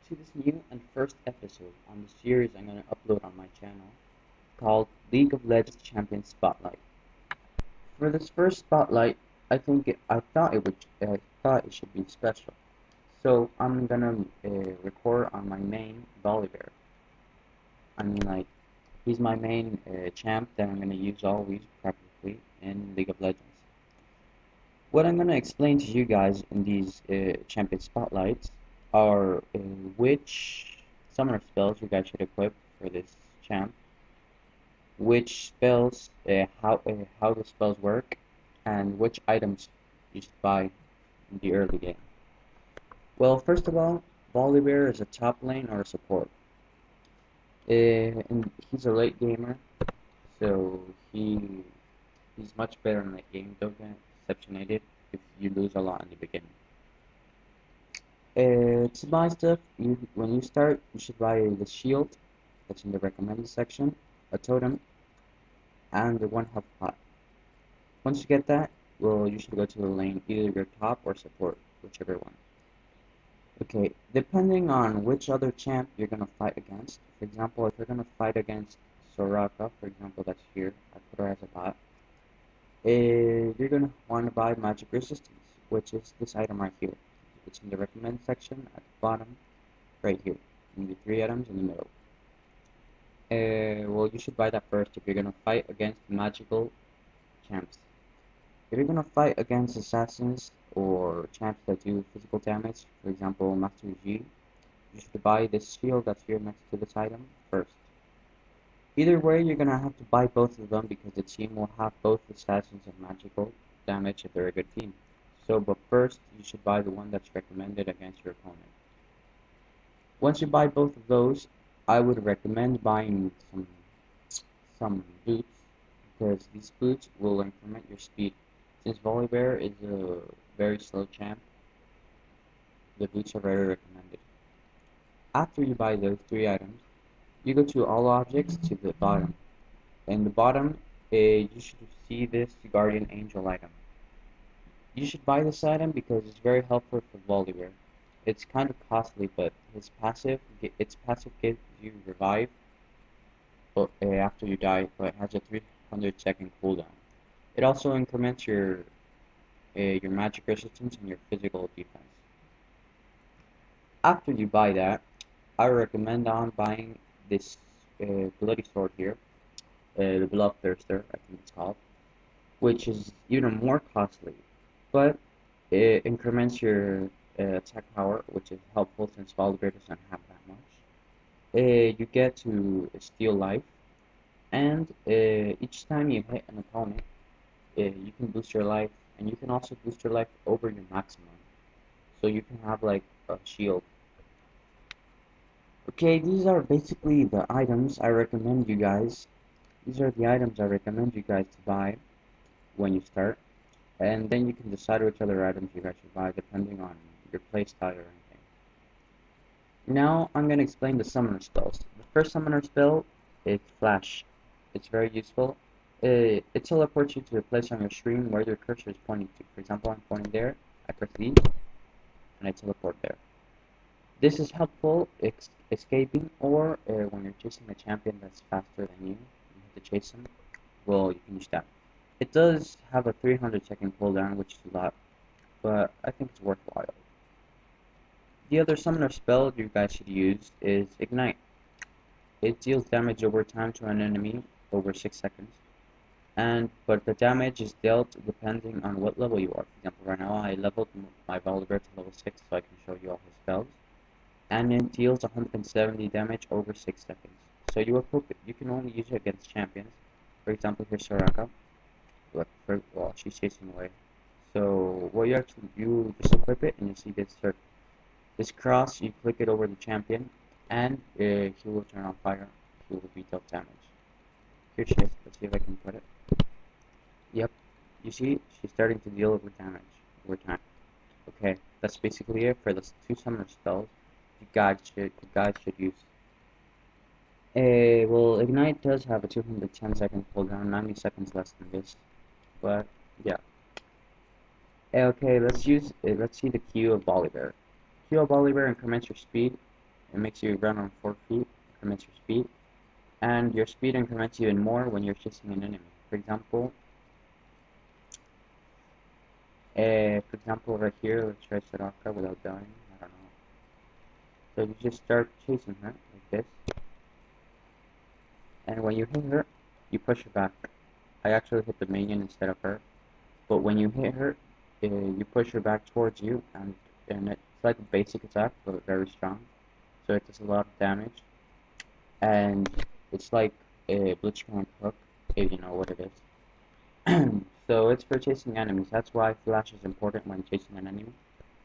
to this new and first episode on the series I'm going to upload on my channel called League of Legends Champion Spotlight. For this first spotlight, I thought it should be special. So I'm gonna record on my main Volibear. I mean, like, he's my main champ that I'm gonna use always practically in League of Legends. What I'm gonna explain to you guys in these champion spotlights are which summoner spells you guys should equip for this champ, which spells, how the spells work, and which items you should buy in the early game. Well, first of all, Volibear is a top lane or a support. And he's a late gamer, so he's much better in late game. Don't get deceptionated if you lose a lot in the beginning. To buy stuff, when you start, you should buy the shield that's in the recommended section, a totem, and the 1 health pot. Once you get that, well, you should go to the lane, either your top or support, whichever one. Okay, depending on which other champ you're gonna fight against. For example, if you're gonna fight against Soraka, for example, that's here, I put her as a bot. You're gonna want to buy Magic Resistance, which is this item right here. It's in the recommend section at the bottom, right here, in the 3 items in the middle. Well, you should buy that first if you're gonna fight against magical champs. If you're gonna fight against assassins or champs that do physical damage, for example, Master G, you should buy this shield that's here next to this item first. Either way, you're gonna have to buy both of them because the team will have both assassins and magical damage if they're a good team. So, but first, you should buy the one that's recommended against your opponent. Once you buy both of those, I would recommend buying some boots because these boots will increment your speed. Since Volibear is a very slow champ, the boots are very recommended. After you buy those 3 items, you go to all objects to the bottom. In the bottom, you should see this Guardian Angel item. You should buy this item because it's very helpful for Volibear. It's kind of costly, but its passive gives you revive after you die, but it has a 300-second cooldown. It also increments your magic resistance and your physical defense. After you buy that, I recommend on buying this bloody sword here, the Bloodthirster, I think it's called, which is even more costly, but it increments your attack power, which is helpful since Volibear doesn't have that much. You get to steal life, and each time you hit an opponent, you can boost your life, and you can also boost your life over your maximum, so you can have like a shield. Okay, these are basically the items I recommend you guys. These are the items I recommend you guys to buy when you start, and then you can decide which other items you guys should buy depending on your playstyle or anything. Now I'm going to explain the summoner spells. The first summoner spell is Flash. It's very useful. It teleports you to a place on your screen where your cursor is pointing to. For example, I'm pointing there, I press these, and I teleport there. This is helpful escaping or when you're chasing a champion that's faster than you have to chase him, well, you can use that. It does have a 300-second cooldown, which is a lot, but I think it's worthwhile. The other summoner spell you guys should use is Ignite. It deals damage over time to an enemy over 6 seconds, but the damage is dealt depending on what level you are. For example, right now I leveled my Volibear to level 6 so I can show you all his spells, and it deals 170 damage over 6 seconds. So you can only use it against champions. For example, here's Soraka. Well, she's chasing away. So what you just equip it, and you see this circle. This cross, you click it over the champion, and he will turn on fire. He will be dealt damage. Here she is. Let's see if I can put it. Yep. You see, she's starting to deal over damage over time. Okay, that's basically it for the 2 summoner spells you guys should use. Well, Ignite does have a 210-second cooldown, 90 seconds less than this, but yeah. Okay, let's see the Q of Volibear. Q of Volibear increments your speed It makes you run on 4 feet, increments your speed, and your speed increments even more when you're chasing an enemy. For example, right here, let's try Soraka without dying. I don't know. So you just start chasing her like this, and when you hit her, you push her back. I actually hit the minion instead of her, but when you hit her, you push her back towards you, and it's like a basic attack, but very strong. So it does a lot of damage, and it's like a blitzcrank hook, if you know what it is. So it's for chasing enemies. That's why flash is important when chasing an enemy.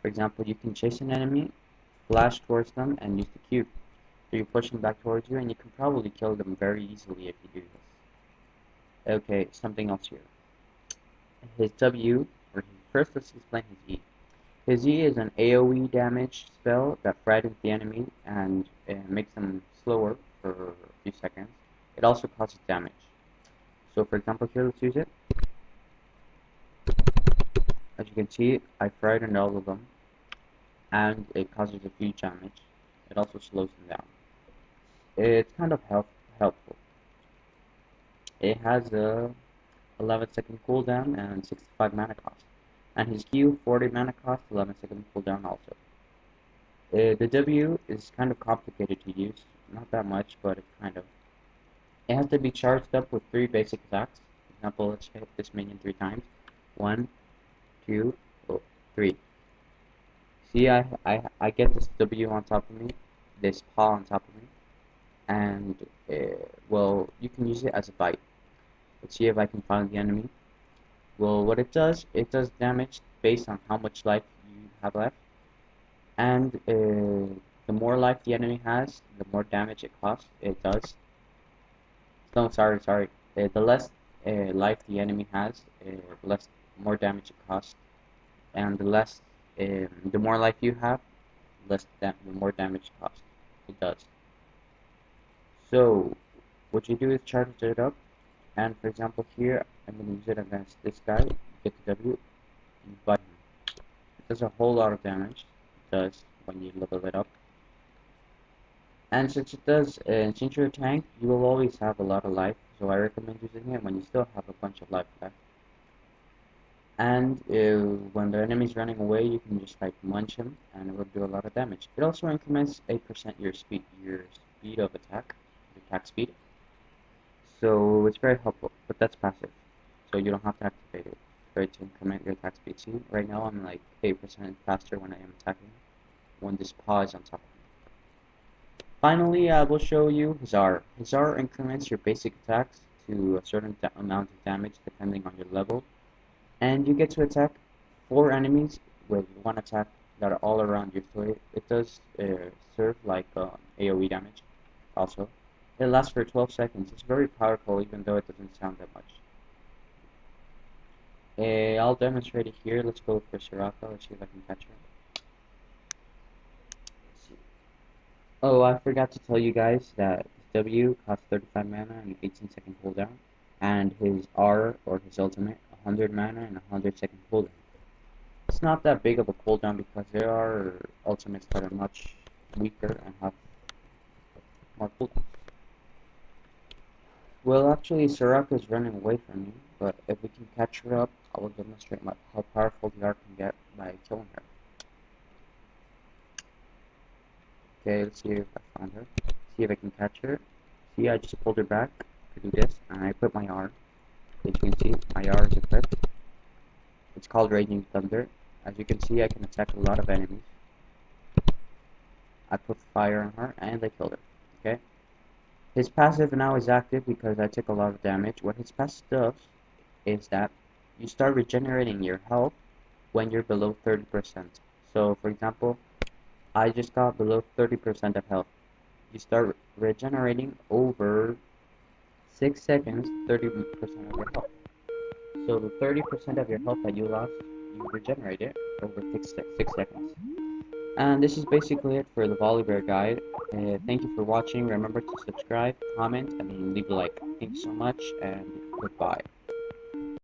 For example, you can chase an enemy, flash towards them, and use the Q. So you push them back towards you, and you can probably kill them very easily if you do this. Okay, something else here. His W, or first let's explain his E. His E is an AoE damage spell that frightens the enemy and makes them slower for a few seconds. It also causes damage. So for example here, let's use it. As you can see, I frightened all of them, and it causes a huge damage. It also slows them down. It's kind of helpful. It has a 11-second cooldown and 65 mana cost. And his Q, 40 mana cost, 11-second cooldown also. The W is kind of complicated to use. Not that much, but it's kind of. It has to be charged up with 3 basic attacks. For example, let's hit this minion 3 times. 1, 2, 3. See, I get this W on top of me, this paw on top of me, and, well, you can use it as a bite. Let's see if I can find the enemy. Well, what it does damage based on how much life you have left, and the more life the enemy has, the more damage it costs. It does. No, sorry. The less life the enemy has, more damage it costs, and the more life you have, the more damage it costs. It does. So what you do is charge it up, and for example here, I'm going to use it against this guy. Get the W, and bite him. It does a whole lot of damage. It does when you level it up. And since since you're a tank, you will always have a lot of life, so I recommend using it when you still have a bunch of life left. And when the enemy's running away, you can just like munch him, and it will do a lot of damage. It also increments 8% your speed of attack, your attack speed. So it's very helpful, but that's passive, so you don't have to activate it. For it to increment your attack speed. See, right now I'm like 8% faster when I am attacking, when this paw is on top of me. Finally, I will show you his R. His R increments your basic attacks to a certain amount of damage depending on your level, and you get to attack 4 enemies with 1 attack that are all around you. So it does serve like AoE damage also. It lasts for 12 seconds. It's very powerful even though it doesn't sound that much. I'll demonstrate it here. Let's go for Soraka. Let's see if I can catch her. Let's see. Oh, I forgot to tell you guys that his W costs 35 mana and 18-second cooldown, and his R, or his ultimate, 100 mana and 100-second cooldown. It's not that big of a cooldown because there are ultimates that are much weaker and have more cooldown. Well, actually, Soraka is running away from me, but if we can catch her up, I will demonstrate how powerful the R can get by killing her. Okay, let's see if I found her. See if I can catch her. See, I just pulled her back to do this, and I put my R. As you can see, my R is equipped. It's called Raging Thunder. As you can see, I can attack a lot of enemies. I put fire on her, and I killed her. Okay? His passive now is active because I took a lot of damage. What his passive does is that you start regenerating your health when you're below 30%. So, for example, I just got below 30% of health. You start regenerating over 6 seconds, 30% of your health. So the 30% of your health that you lost, you regenerate it over 6 seconds. And this is basically it for the Volibear guide. Thank you for watching. Remember to subscribe, comment, and leave a like. Thank you so much, and goodbye.